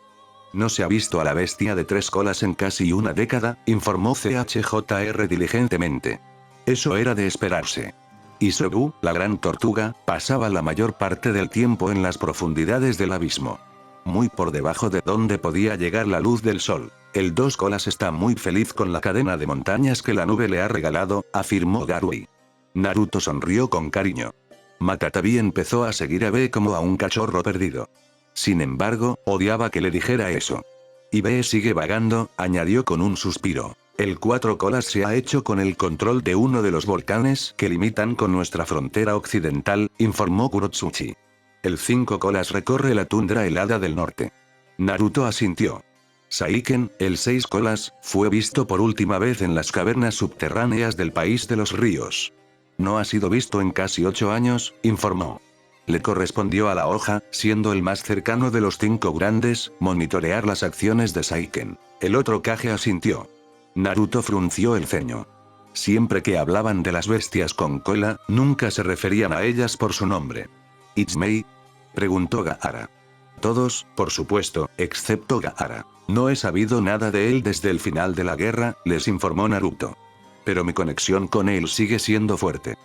No se ha visto a la bestia de 3 colas en casi una década, informó CHJR diligentemente. Eso era de esperarse. Isobu, la gran tortuga, pasaba la mayor parte del tiempo en las profundidades del abismo. Muy por debajo de donde podía llegar la luz del sol. El 2 colas está muy feliz con la cadena de montañas que la nube le ha regalado, afirmó Garui. Naruto sonrió con cariño. Matatabi empezó a seguir a B como a un cachorro perdido. Sin embargo, odiaba que le dijera eso. Y B sigue vagando, añadió con un suspiro. El 4 colas se ha hecho con el control de uno de los volcanes que limitan con nuestra frontera occidental, informó Kurotsuchi. El 5 colas recorre la tundra helada del norte. Naruto asintió. Saiken, el 6 colas, fue visto por última vez en las cavernas subterráneas del país de los ríos. No ha sido visto en casi 8 años, informó. Le correspondió a la hoja, siendo el más cercano de los 5 grandes, monitorear las acciones de Saiken. El otro Kage asintió. Naruto frunció el ceño. Siempre que hablaban de las bestias con cola, nunca se referían a ellas por su nombre. ¿It's Mei?, preguntó Gaara. Todos, por supuesto, excepto Gaara. No he sabido nada de él desde el final de la guerra, les informó Naruto. Pero mi conexión con él sigue siendo fuerte.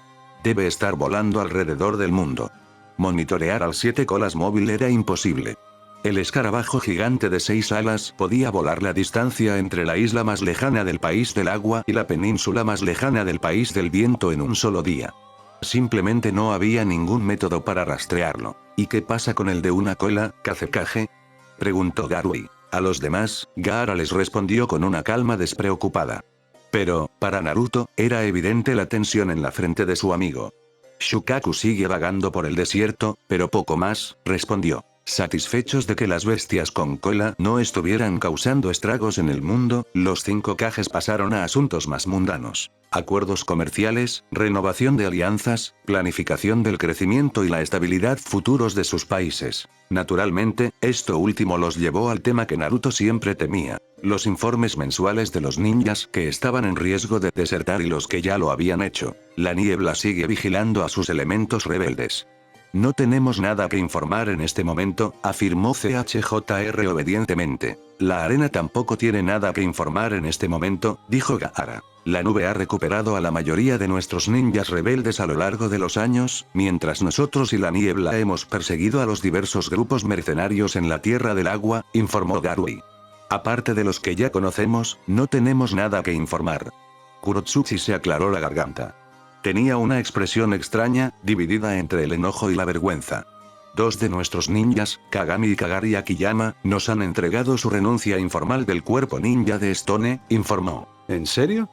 Debe estar volando alrededor del mundo. Monitorear al 7 colas móvil era imposible. El escarabajo gigante de 6 alas podía volar la distancia entre la isla más lejana del país del agua y la península más lejana del país del viento en un solo día. Simplemente no había ningún método para rastrearlo. ¿Y qué pasa con el de una cola, Kazekage?, preguntó Garui. A los demás, Gaara les respondió con una calma despreocupada. Pero, para Naruto, era evidente la tensión en la frente de su amigo. Shukaku sigue vagando por el desierto, pero poco más, respondió. Satisfechos de que las bestias con cola no estuvieran causando estragos en el mundo, los 5 Kages pasaron a asuntos más mundanos. Acuerdos comerciales, renovación de alianzas, planificación del crecimiento y la estabilidad futuros de sus países. Naturalmente, esto último los llevó al tema que Naruto siempre temía: los informes mensuales de los ninjas que estaban en riesgo de desertar y los que ya lo habían hecho. La niebla sigue vigilando a sus elementos rebeldes. No tenemos nada que informar en este momento, afirmó CHJR obedientemente. La arena tampoco tiene nada que informar en este momento, dijo Gaara. La nube ha recuperado a la mayoría de nuestros ninjas rebeldes a lo largo de los años, mientras nosotros y la niebla hemos perseguido a los diversos grupos mercenarios en la Tierra del Agua, informó Garui. Aparte de los que ya conocemos, no tenemos nada que informar. Kurotsuchi se aclaró la garganta. Tenía una expresión extraña, dividida entre el enojo y la vergüenza. 2 de nuestros ninjas, Kagami y Kagari Akiyama, nos han entregado su renuncia informal del cuerpo ninja de Stone, informó. ¿En serio?,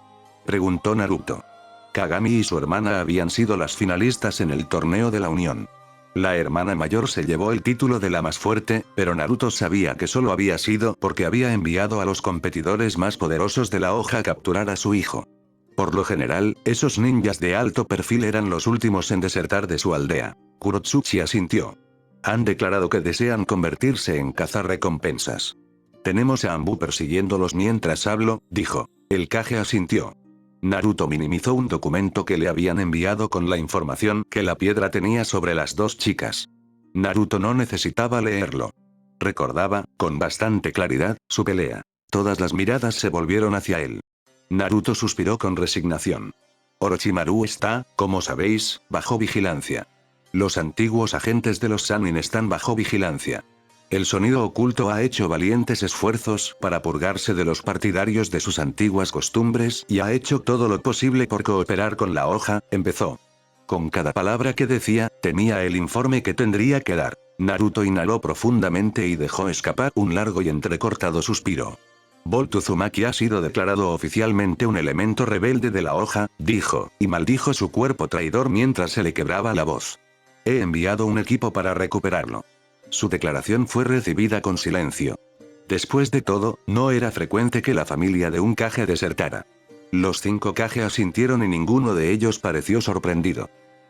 preguntó Naruto. Kagami y su hermana habían sido las finalistas en el torneo de la Unión. La hermana mayor se llevó el título de la más fuerte, pero Naruto sabía que solo había sido porque había enviado a los competidores más poderosos de la hoja a capturar a su hijo. Por lo general, esos ninjas de alto perfil eran los últimos en desertar de su aldea. Kurotsuchi asintió. Han declarado que desean convertirse en cazarrecompensas. Tenemos a Anbu persiguiéndolos mientras hablo, dijo. El Kage asintió. Naruto minimizó un documento que le habían enviado con la información que la piedra tenía sobre las 2 chicas. Naruto no necesitaba leerlo. Recordaba, con bastante claridad, su pelea. Todas las miradas se volvieron hacia él. Naruto suspiró con resignación. Orochimaru está, como sabéis, bajo vigilancia. Los antiguos agentes de los Sannin están bajo vigilancia. El sonido oculto ha hecho valientes esfuerzos para purgarse de los partidarios de sus antiguas costumbres y ha hecho todo lo posible por cooperar con la hoja, empezó. Con cada palabra que decía, temía el informe que tendría que dar. Naruto inhaló profundamente y dejó escapar un largo y entrecortado suspiro. Bolt Uzumaki ha sido declarado oficialmente un elemento rebelde de la hoja, dijo, y maldijo su cuerpo traidor mientras se le quebraba la voz. He enviado un equipo para recuperarlo. Su declaración fue recibida con silencio. Después de todo, no era frecuente que la familia de un Kage desertara. Los 5 Kage asintieron y ninguno de ellos pareció sorprendido.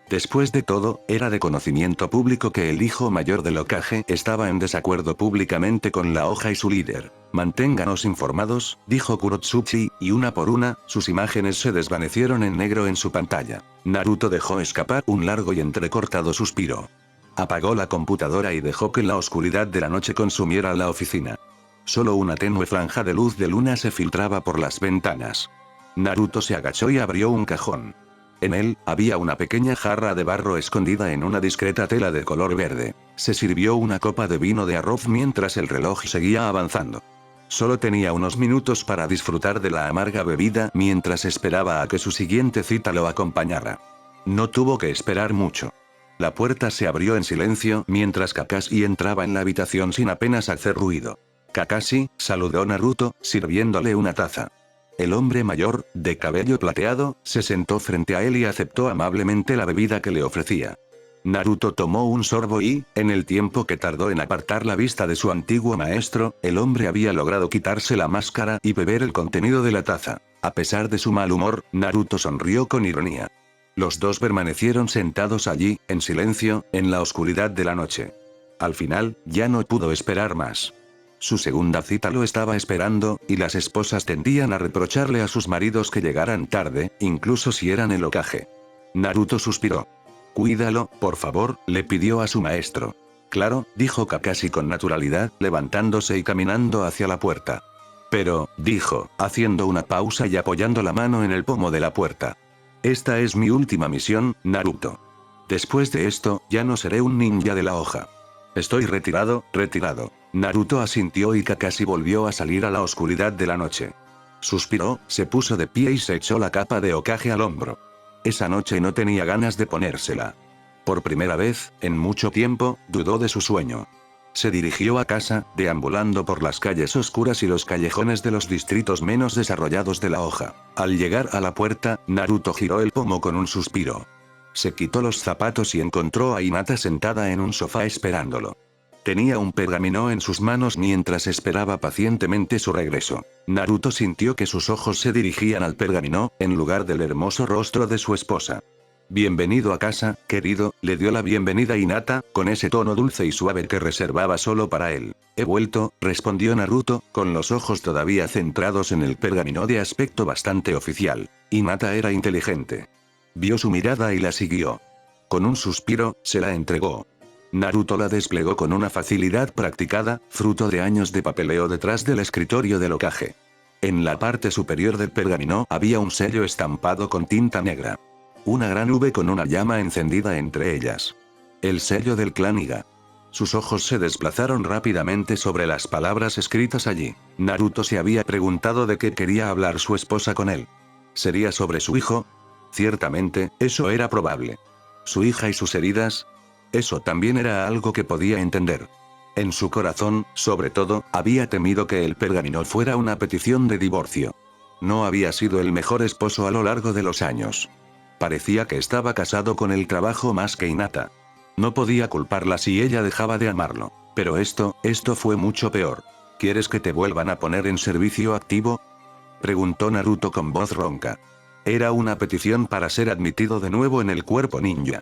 Después de todo, era de conocimiento público que el hijo mayor del Hokage estaba en desacuerdo públicamente con la hoja y su líder. Manténganos informados, dijo Kurotsuchi, y una por una, sus imágenes se desvanecieron en negro en su pantalla. Naruto dejó escapar un largo y entrecortado suspiro. Apagó la computadora y dejó que la oscuridad de la noche consumiera la oficina. Solo una tenue franja de luz de luna se filtraba por las ventanas. Naruto se agachó y abrió un cajón. En él, había una pequeña jarra de barro escondida en una discreta tela de color verde. Se sirvió una copa de vino de arroz mientras el reloj seguía avanzando. Solo tenía unos minutos para disfrutar de la amarga bebida mientras esperaba a que su siguiente cita lo acompañara. No tuvo que esperar mucho. La puerta se abrió en silencio mientras Kakashi entraba en la habitación sin apenas hacer ruido. Kakashi, saludó Naruto, sirviéndole una taza. El hombre mayor, de cabello plateado, se sentó frente a él y aceptó amablemente la bebida que le ofrecía. Naruto tomó un sorbo y, en el tiempo que tardó en apartar la vista de su antiguo maestro, el hombre había logrado quitarse la máscara y beber el contenido de la taza. A pesar de su mal humor, Naruto sonrió con ironía. Los dos permanecieron sentados allí, en silencio, en la oscuridad de la noche. Al final, ya no pudo esperar más. Su segunda cita lo estaba esperando, y las esposas tendían a reprocharle a sus maridos que llegaran tarde, incluso si eran el Hokage. Naruto suspiró. Cuídalo, por favor, le pidió a su maestro. Claro, dijo Kakashi con naturalidad, levantándose y caminando hacia la puerta. Pero, dijo, haciendo una pausa y apoyando la mano en el pomo de la puerta. Esta es mi última misión, Naruto. Después de esto, ya no seré un ninja de la hoja. Estoy retirado, retirado. Naruto asintió y Kakashi volvió a salir a la oscuridad de la noche. Suspiró, se puso de pie y se echó la capa de Hokage al hombro. Esa noche no tenía ganas de ponérsela. Por primera vez, en mucho tiempo, dudó de su sueño. Se dirigió a casa, deambulando por las calles oscuras y los callejones de los distritos menos desarrollados de la hoja. Al llegar a la puerta, Naruto giró el pomo con un suspiro. Se quitó los zapatos y encontró a Hinata sentada en un sofá esperándolo. Tenía un pergamino en sus manos mientras esperaba pacientemente su regreso. Naruto sintió que sus ojos se dirigían al pergamino, en lugar del hermoso rostro de su esposa. Bienvenido a casa, querido, le dio la bienvenida Hinata, con ese tono dulce y suave que reservaba solo para él. He vuelto, respondió Naruto, con los ojos todavía centrados en el pergamino de aspecto bastante oficial. Hinata era inteligente. Vio su mirada y la siguió. Con un suspiro, se la entregó. Naruto la desplegó con una facilidad practicada, fruto de años de papeleo detrás del escritorio del Hokage. En la parte superior del pergamino había un sello estampado con tinta negra. Una gran V con una llama encendida entre ellas. El sello del clan Iga. Sus ojos se desplazaron rápidamente sobre las palabras escritas allí. Naruto se había preguntado de qué quería hablar su esposa con él. ¿Sería sobre su hijo? Ciertamente, eso era probable. ¿Su hija y sus heridas? Eso también era algo que podía entender. En su corazón, sobre todo, había temido que el pergamino fuera una petición de divorcio. No había sido el mejor esposo a lo largo de los años. Parecía que estaba casado con el trabajo más que Hinata. No podía culparla si ella dejaba de amarlo. Pero esto fue mucho peor. ¿Quieres que te vuelvan a poner en servicio activo?, preguntó Naruto con voz ronca. Era una petición para ser admitido de nuevo en el cuerpo ninja.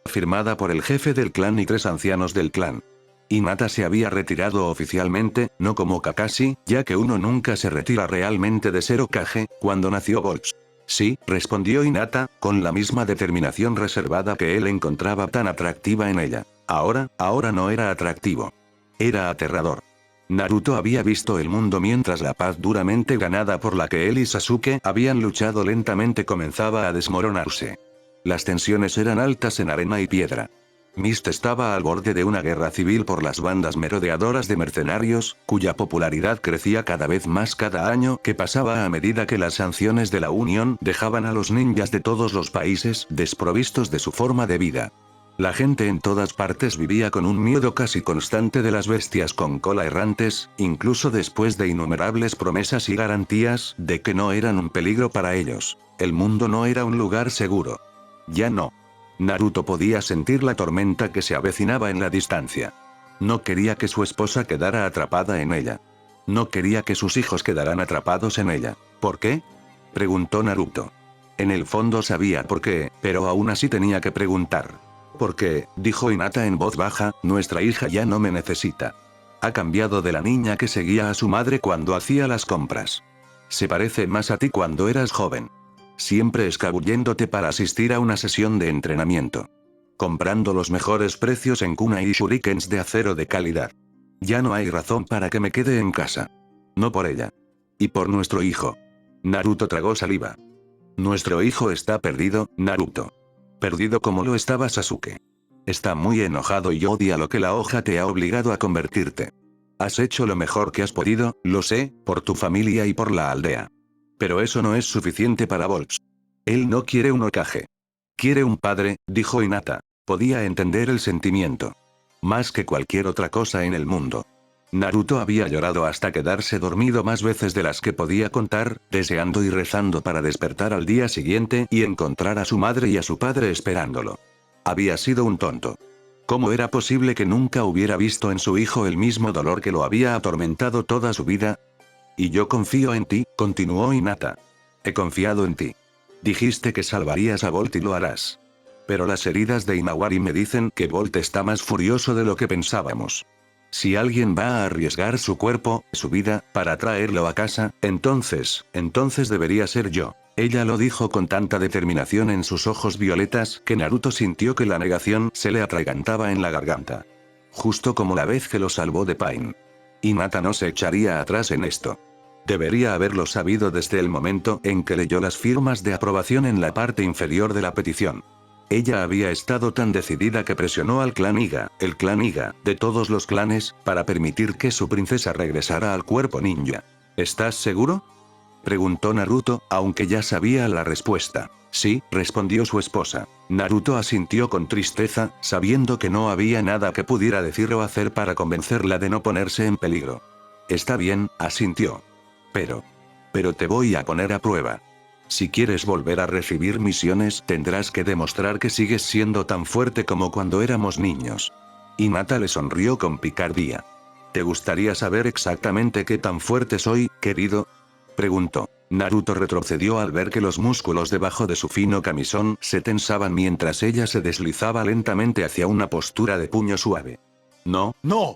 Firmada por el jefe del clan y 3 ancianos del clan. Hinata se había retirado oficialmente, no como Kakashi, ya que uno nunca se retira realmente de ser Hokage, cuando nació Bolt. Sí, respondió Hinata, con la misma determinación reservada que él encontraba tan atractiva en ella. Ahora no era atractivo. Era aterrador. Naruto había visto el mundo mientras la paz duramente ganada por la que él y Sasuke habían luchado lentamente comenzaba a desmoronarse. Las tensiones eran altas en arena y piedra. Mist estaba al borde de una guerra civil por las bandas merodeadoras de mercenarios, cuya popularidad crecía cada vez más cada año que pasaba a medida que las sanciones de la Unión dejaban a los ninjas de todos los países desprovistos de su forma de vida. La gente en todas partes vivía con un miedo casi constante de las bestias con cola errantes, incluso después de innumerables promesas y garantías de que no eran un peligro para ellos. El mundo no era un lugar seguro. Ya no. Naruto podía sentir la tormenta que se avecinaba en la distancia. No quería que su esposa quedara atrapada en ella. No quería que sus hijos quedaran atrapados en ella. ¿Por qué? Preguntó Naruto. En el fondo sabía por qué, pero aún así tenía que preguntar. Porque, dijo Hinata en voz baja, nuestra hija ya no me necesita. Ha cambiado de la niña que seguía a su madre cuando hacía las compras. Se parece más a ti cuando eras joven. Siempre escabulléndote para asistir a una sesión de entrenamiento. Comprando los mejores precios en kunai y shurikens de acero de calidad. Ya no hay razón para que me quede en casa. No por ella. Y por nuestro hijo. Naruto tragó saliva. Nuestro hijo está perdido, Naruto. Perdido como lo estaba Sasuke. Está muy enojado y odia lo que la hoja te ha obligado a convertirte. Has hecho lo mejor que has podido, lo sé, por tu familia y por la aldea. Pero eso no es suficiente para Volps. Él no quiere un Hokage. Quiere un padre, dijo Hinata. Podía entender el sentimiento. Más que cualquier otra cosa en el mundo. Naruto había llorado hasta quedarse dormido más veces de las que podía contar, deseando y rezando para despertar al día siguiente y encontrar a su madre y a su padre esperándolo. Había sido un tonto. ¿Cómo era posible que nunca hubiera visto en su hijo el mismo dolor que lo había atormentado toda su vida? Y yo confío en ti, continuó Hinata. He confiado en ti. Dijiste que salvarías a Bolt y lo harás. Pero las heridas de Himawari me dicen que Bolt está más furioso de lo que pensábamos. Si alguien va a arriesgar su cuerpo, su vida, para traerlo a casa, entonces debería ser yo. Ella lo dijo con tanta determinación en sus ojos violetas que Naruto sintió que la negación se le atragantaba en la garganta. Justo como la vez que lo salvó de Pain. Hinata no se echaría atrás en esto. Debería haberlo sabido desde el momento en que leyó las firmas de aprobación en la parte inferior de la petición. Ella había estado tan decidida que presionó al clan Iga, el clan Iga, de todos los clanes, para permitir que su princesa regresara al cuerpo ninja. ¿Estás seguro? Preguntó Naruto, aunque ya sabía la respuesta. Sí, respondió su esposa. Naruto asintió con tristeza, sabiendo que no había nada que pudiera decir o hacer para convencerla de no ponerse en peligro. Está bien, asintió. Pero te voy a poner a prueba. Si quieres volver a recibir misiones, tendrás que demostrar que sigues siendo tan fuerte como cuando éramos niños. Hinata le sonrió con picardía. ¿Te gustaría saber exactamente qué tan fuerte soy, querido? Preguntó. Naruto retrocedió al ver que los músculos debajo de su fino camisón se tensaban mientras ella se deslizaba lentamente hacia una postura de puño suave. No, ¡No!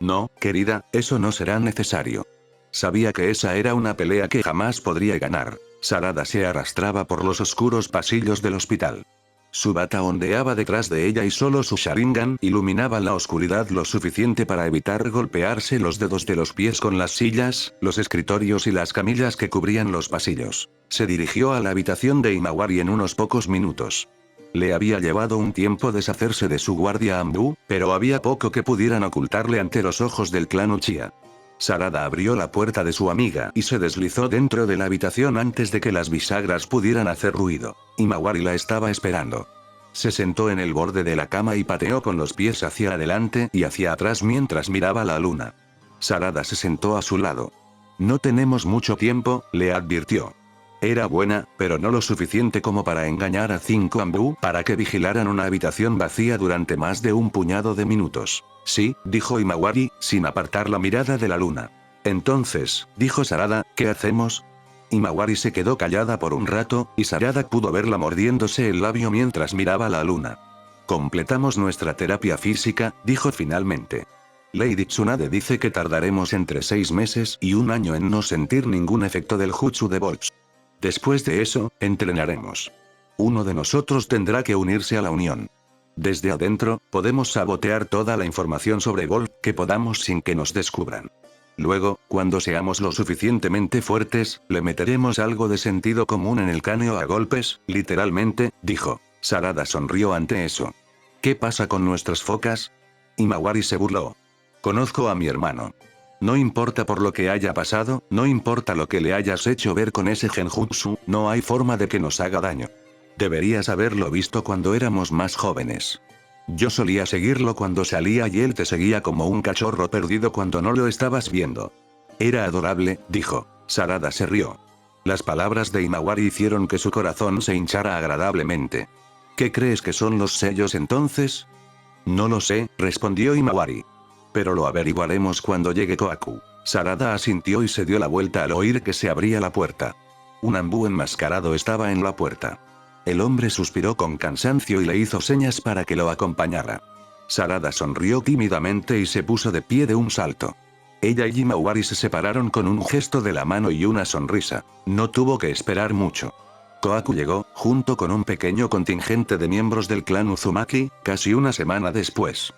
no, querida, eso no será necesario. Sabía que esa era una pelea que jamás podría ganar. Sarada se arrastraba por los oscuros pasillos del hospital. Su bata ondeaba detrás de ella y solo su Sharingan iluminaba la oscuridad lo suficiente para evitar golpearse los dedos de los pies con las sillas, los escritorios y las camillas que cubrían los pasillos. Se dirigió a la habitación de Himawari en unos pocos minutos. Le había llevado un tiempo deshacerse de su guardia Anbu, pero había poco que pudieran ocultarle ante los ojos del clan Uchiha. Sarada abrió la puerta de su amiga y se deslizó dentro de la habitación antes de que las bisagras pudieran hacer ruido. Himawari la estaba esperando. Se sentó en el borde de la cama y pateó con los pies hacia adelante y hacia atrás mientras miraba la luna. Sarada se sentó a su lado. No tenemos mucho tiempo, le advirtió. Era buena, pero no lo suficiente como para engañar a 5 Anbu para que vigilaran una habitación vacía durante más de un puñado de minutos. Sí, dijo Himawari, sin apartar la mirada de la luna. Entonces, dijo Sarada, ¿qué hacemos? Himawari se quedó callada por un rato, y Sarada pudo verla mordiéndose el labio mientras miraba la luna. Completamos nuestra terapia física, dijo finalmente. Lady Tsunade dice que tardaremos entre 6 meses y 1 año en no sentir ningún efecto del jutsu de Volps. Después de eso, entrenaremos. Uno de nosotros tendrá que unirse a la unión. Desde adentro, podemos sabotear toda la información sobre Volp que podamos sin que nos descubran. Luego, cuando seamos lo suficientemente fuertes, le meteremos algo de sentido común en el cráneo a golpes, literalmente, dijo. Sarada sonrió ante eso. ¿Qué pasa con nuestras focas? Himawari se burló. Conozco a mi hermano. No importa por lo que haya pasado, no importa lo que le hayas hecho ver con ese genjutsu, no hay forma de que nos haga daño. Deberías haberlo visto cuando éramos más jóvenes. Yo solía seguirlo cuando salía y él te seguía como un cachorro perdido cuando no lo estabas viendo. Era adorable, dijo. Sarada se rió. Las palabras de Himawari hicieron que su corazón se hinchara agradablemente. ¿Qué crees que son los sellos entonces? No lo sé, respondió Himawari. Pero lo averiguaremos cuando llegue Kohaku. Sarada asintió y se dio la vuelta al oír que se abría la puerta. Un ambú enmascarado estaba en la puerta. El hombre suspiró con cansancio y le hizo señas para que lo acompañara. Sarada sonrió tímidamente y se puso de pie de un salto. Ella y Himawari se separaron con un gesto de la mano y una sonrisa. No tuvo que esperar mucho. Kohaku llegó, junto con un pequeño contingente de miembros del clan Uzumaki, casi una semana después.